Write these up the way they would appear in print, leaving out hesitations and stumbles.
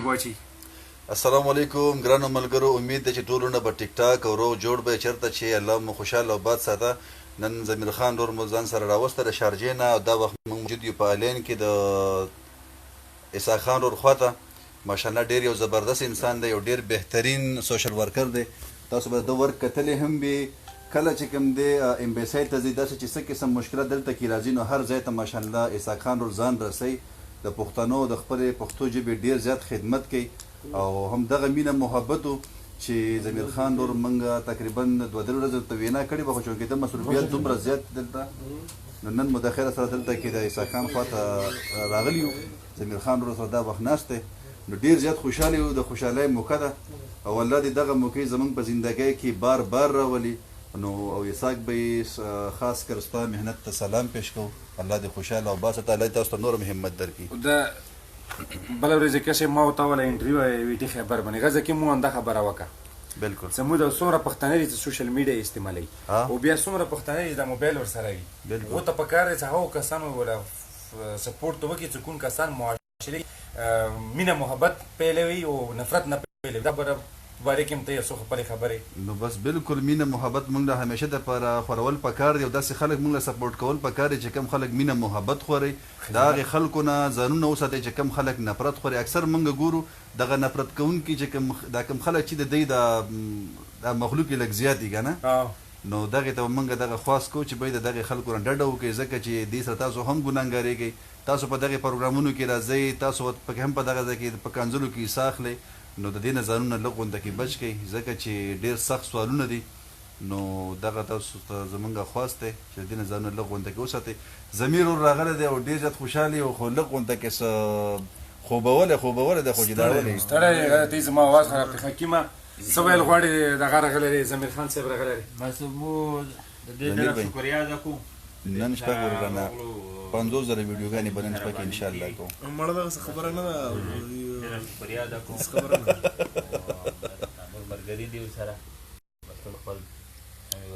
واچي. السلام علیکم ګرانو ملګرو، امید ده چې ټولونه به ټیک ټاک او روغ جوړ به چېرته چې الله مو خوشحاله او باد ساته. نن ضمیر خان ورور مو ځان سره راوسته د شارجې نه او دا وخت موږ موجود یو په الین کې د اسحاق خان ورور خواته. ماشاءالله ډېر یو زبردست انسان دی، یو ډېر بهترین سوشل ورکر دی. تاسو به د ورک کتلې هم وي. کله چې کوم دی امبیسۍ ته ځي داسې چې څه قسم مشکلات دلته کې راځي نو هر ځای ته ماشاءالله اسحاق خان ورور ځان رسوي. د پښتنو د خپلې پښتو ژبې ډېر زیات خدمت کوي او هم دغه مینه محبت چې ضمیر خان ورور موږ تقریبا 2-3 ورځې ته وینا کړې به، خو چونکې د مصروفیت دومره زیات دلته نو نن مو د خیره سره دلته کې د اسحاق خان خواته راغلي یو. ضمیر خان ورور سره دا وخت ناست دی نو ډېر زیات خوشحاله یو. د خوشحالۍ موقع ده او الله دې دغه موقع زموږ په زندګۍ کې بار بار راولي. نو او اسحاق به خاص کر ستا محنت ته سلام پیش کوو. الله دې خوشحاله او باسه. الله دې تاسو ته نور هم همت درکړي. بله ورځ کسې ما ورته وله انټرویو ویډي خبر باندې غزه کې مو همدا خبره وکړه. بالکل زموږ د څومره پښتانه دي چې سوشل میډیا استعمالوي او بیا څومره پښتانه دي د موبایل ورسره وي. ورته پکار دی چې هغو کسانو وله سپورټ وکړي چې کوم کسان معاشرې مینه محبت پیلوي او نفرت نه پیلوي. دا باره کې هم ته یو څو خپلې خبرې. نو بس بالکل مینه محبت موږ له همیشه دپاره خورول پکار دی او داسې خلک موږ له سپورټ کول پکار دی چې کم خلک مینه محبت خوري. د هغې خلکو نه ځانونه وساتئ چې کم خلک نفرت خوري. اکثر موږ ګورو دغه نفرت کوونکي چې دا کم خلک چې د دوی دا مخلوق یې لږ زیات دي که نه، نو دغې ته موږ دغه خواست کوو چې باید د دغې خلکو نه ډډه وکړئ ځکه چې دې سره تاسو هم ګناهګاري کوئ. تاسو په دغې پروګرامونو کې راځئ، تاسو پکې هم په دغه ځای کې په کنځلو کې حصه اخلئ. نو د دې نه ځانونه لږ غونډه کې بچ کړئ ځکه چې ډېر سخت سوالونه دي. نو دغه تاسو ته زموږ خواست دی چې د دې نه ځانونه لږ غونډه کې وساتئ. ضمیر ورور راغلی دی او ډېر زیات خوشحاله یو، خو لږ غونډه کې څه خوبولی دی خو جداولی ستړی دی. زما اواز خراب دی. حکیمه څه ویل غواړې؟ دغه راغلی دی ضمیر خان صاحب راغلی دی. بس مو د دې طرف شکریا ادا کوو. نن شپه ورور نه 50,000 ویډیوګانې به نن شپه کې انشاءالله کوو. مړه دغه خبره نه ده. شکریا ادا کوو. نور ملګري دي ورسره ټول خپل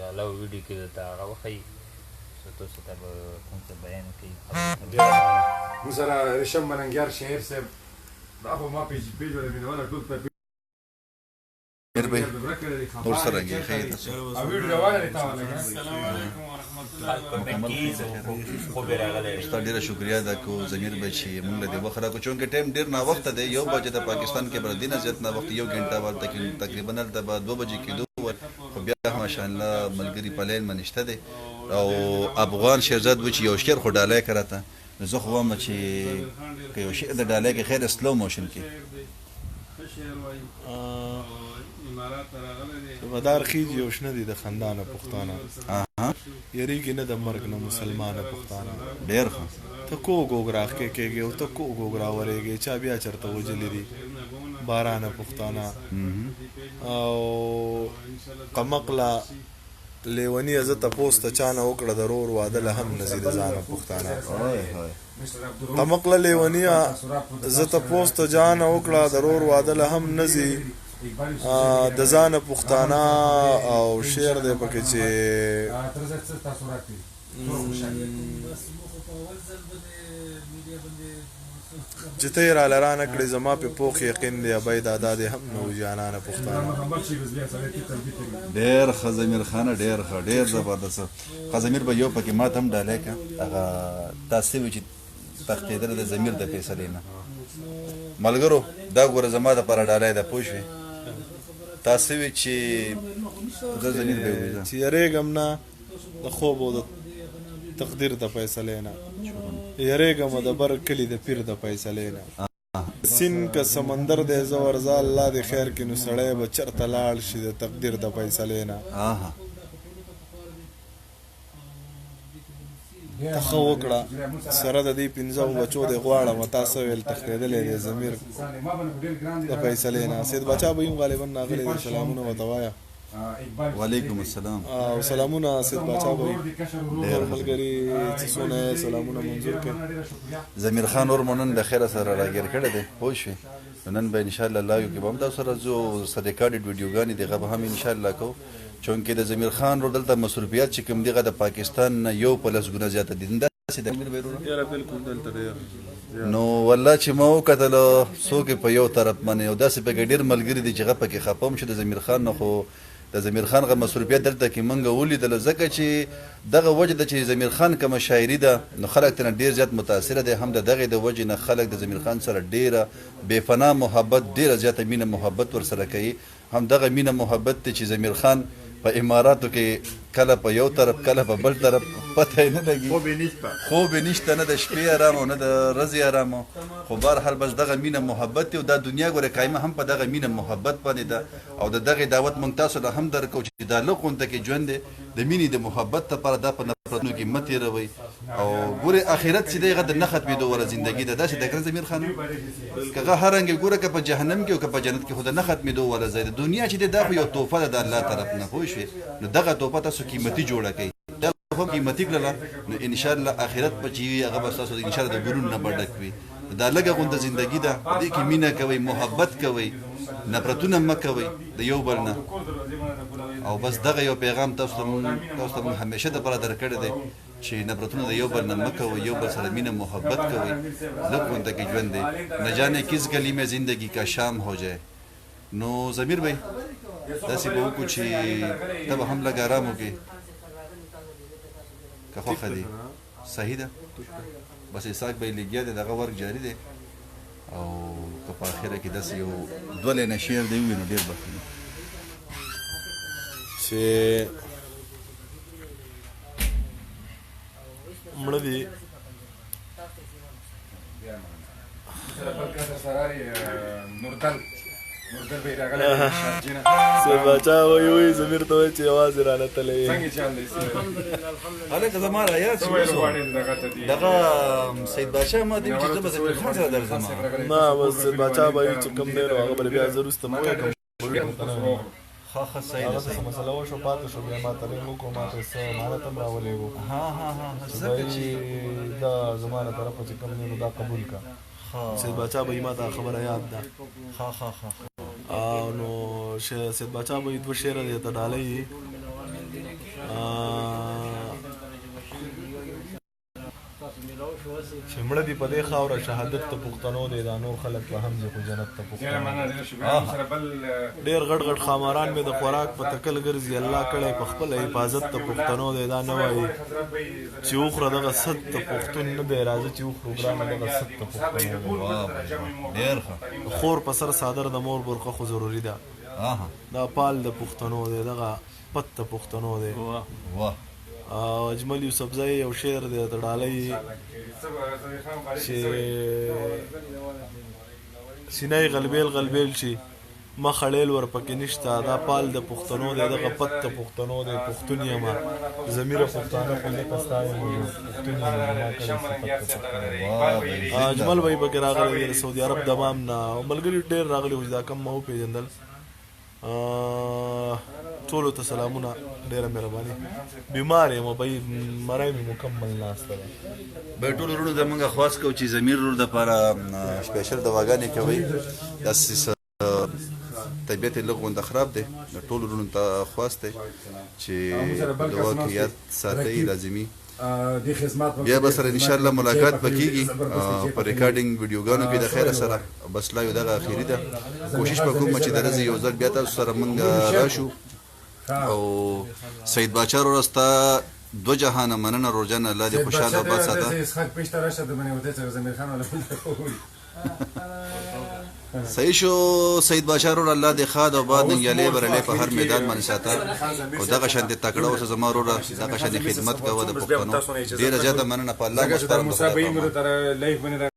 الله ویډیو کې درته هغه وښایي چې تاسو ته به کوم څه بیان وکړي. موږ سره رشم ملنګیار شهیر صاحب دا خو ما پېژنه مینهواله ټول په ورسره کې ښه یې تاسو. ستا ډېره شکریا ادا کوو ضمیر بھائی چې موږ له دې وخت راکړو چونکې ټایم ډېر ناوخته دی. 1 بجې د پاکستان کې به له دې نه زیات ناوخته 1 ګنټه به تقریبا هلته به 2 بجې کېدو وه، خو بیا ماشاءالله ملګري په لاین باندې شته دی او افغان شهزاد و چې یو شعر خو ډالۍ که راته نو زه خو وایم چې که یو شعر د ډالۍ کې خیر سلو موشن کې ودار خیج یو شنه دي د خندانه پښتانه یریږي نه د مرګ نه مسلمانه پښتانه. ډېر ښه. ته کوږ اوږ راښکې کېږې او ته کوږ اوږ راورېږې چا بیا چېرته وجلي دي بارانه پښتانه. او قمقله لیونیه زه تپوس ته چا نه وکړه د رور واده له هم نځي د ځانه پښتانه. قمقله لیونیه زه تپوس ته چا نه وکړه د رور واده له هم نځي د ځانه پښتانه. او شعر دی پکې چې ته یې راله رانه کړې زما پې پوخ یقین دی ابۍ دادا دې هم نه و جانانه پښتانه. ډېر ښه ضمیر خانه، ډېر ښه، ډېر زبردست. ښه ضمیر به یو پکې ما ته هم ډالۍ کړه. هغه داسې وي چې تښتېدلی د ضمیر د فیصلې نه. ملګرو دا ګوره زما دپاره ډالۍ ده پوه شوې. تاسې وي چې زه ضمیر به وي چې یریږم نه د خوب او د تقدیر د فیصلې نه، یریږم د بر کلي د پیر د فیصلې نه. سیند که سمندر دی زه ورځه الله دې خیر کړي نو سړی به چېرته لاړ شي د تقدیر د فیصلې نه. ته ښه وکړه سره د دې 15 بچو دې غواړم تا څه ویل تښتېدلی دی ضمیر د فیصلې نه. سید باچا به یم غالبا راغلی دی. سلامونه ورته وایه. وعلیکم السلام. او سلامونه سید باچا به یم ډېر ملګري چې څونه یې سلامونه منظور کړي. ضمیر خان ورور مو نن د خیره سره راګیر کړی دی پوه شوې. نن به انشاءالله لایو کې به هم تاسو سره ځو څه ریکارډډ ویډیوګانې دغه به هم انشاءالله کوو چونکې د ضمیر خان ورور دلته مصروفیات چې کوم دغه د پاکستان نه 1+ ګونه زیاته دي. داسې د یاره بالکل دلته ډېر نو والله چې ما وکتل څوک په یو طرف باندې او داسې پکې ډېر ملګري دي چې هغه پکې خفه هم شو د ضمیر خان نه خو د ضمیر خان هغه مصروفیت دلته کې موږ ولیدل ځکه چې دغه وجه ده چې ضمیر خان کومه شاعري ده نو خلک ترې ډېر زیات متاثره دی هم د دغې د وجې نه خلک د ضمیر خان سره ډېره بېفنا محبت ډېره زیاته مینه محبت ورسره کوي هم دغه مینه محبت دی چې ضمیر خان په اماراتو کې کله په یو طرف کله په بل طرف پته یې نه لګي خوب یې نشته نه د شپې ارام او نه د ورځې ارام خو بهرحال بس دغه مینه محبت دی او دا دنیا ګوره قایمه هم په دغه مینه محبت باندې ده او د دغې دعوت موږ تاسو ته هم درکوو چې دا لږ غونډه کې ژوند دی د مینې د محبت لپاره دا په نفرتونو کې مه تېروئ او ګورې آخرت چې دی هغه د نه ختمېدو وله زندګي ده داسې ده که نه ضمیر خان که هغه هر رنګې ګوره که په جهنم کې او که په جنت کې خو د نه ختمېدو وله ځای ده دنیا چې دی دا خو یو تحفه ده د الله طرف نه پوه شوې نو دغه تحفه تاسو قیمتي جوړه کوئ دا تحفه قیمتي کړله نو انشاءالله آخرت به چې وي هغه به ستاسو انشاءالله د ګلونو نه به ډک وي دا لږه غونډه زندګي ده په دې کې مینه کوئ محبت کوئ نفرتونه مه کوئ د یو بل نه او بس دغه یو پیغام تاسو ته موږ همیشه دپاره درکړی دی چې نفرتونه د یو بل نه مه کوئ یو بل سره مینه محبت کوئ لږ غونډه کې ژوند دی نه جانے کس گلی میں زندگی کا شام ہو جائے نو ضمیر بھائی داسې به وکړو چې ته به هم لږ ارام وکړې که خوښه دي صحیح ده بس اسحاق به یې لګیا دی دغه ورک جاري دی او که په اخره کې داسې یو دوه لینه شعر دی ووي نو ډېر به ښه چې مړه دي سید باچا وایي وایي ضمیر ته وایي چې یوازې رانتلی هلکه زما رایاد دغه سید باچا ما دی چې زه به ضمیر خان سره درځم نه بس سید باچا به وایي چې کوم دی نو هغه به بیا زه وروسته مو وکړم ښه صحیح هغه ده څه مسله وشوه پاتې شو بیا ما ته رنګ وکړو ما ته څه امانت هم راولېږو ځکه چې دا زما له طرفه چې کوم دی نو دا قبول کړه سید باچا به ما ته خبره یاد ده نو سید باچا به دوه شعره دی ته ډالۍ چې مړه دي په دې خاوره شهادت ته پښتنو دی دا نور خلک به هم ځي خو جنت ته پښتنو ډېر غټ غټ خاماران مې د خوراک په تکل ګرځي الله کړی په خپله حفاظت ته پښتنو دی دا نه وایي چې وخوره دغه ست ته پښتون نه دی راځه چې وخورو ګرانه دغه ست ته پښتنو دی ډېر ښه خور په سر صادر د مور برخه خو ضروري ده دا پال د پښتنو دی دغه پت د پښتنو دی اجمل یوسفزی یو شعر دی ته ډالۍ چې سینه غلبیل غلبیل شي مخ اړیل ورپکې نشته دا پال د پښتنو دی دغه پت د پښتنو دی پښتون یمه ضمیره پښتانه خو ځکه ستا یم پښتون یم اجمل بھائی پکې راغلی دی سعودي عرب دمام نه ملګري ډېر راغلي وو چې دا کم ما وپېژندل ټولو ته سلامونه ډېره مهرباني بیمار یم بی مرۍ مې مکمل ناسته ده به ټولو وروڼو ته موږ خواست کوو چې ضمیر ورور دپاره سپیشل دواګانې کوئ داسې طبیعت یې لږ غونډه خراب دی د ټولو وروڼو ته خواست دی چې دوا کې یاد ساتئ لازمي بیا به سره انشاءالله ملاقات به کېږي په ریکارډینګ ویډیوګانو کې د خیره سره بس لا یو دغه اخري ده کوشش به کوم چې د ورځې یو ځل بیا تاسو سره موږ راشو او سید باچا وروره ستا دو جهانه مننه روزانه الله دې خوشحاله وباد ساته صحیح شو سید باچا وروره الله دې ښاد او باد ننګیالۍ برلۍ په هر میدان باندې ساته او دغه شانتې تکړه اوسه زما وروره دغه شانتې خدمت کوه د پښتنو ډېره زیاته مننه په الله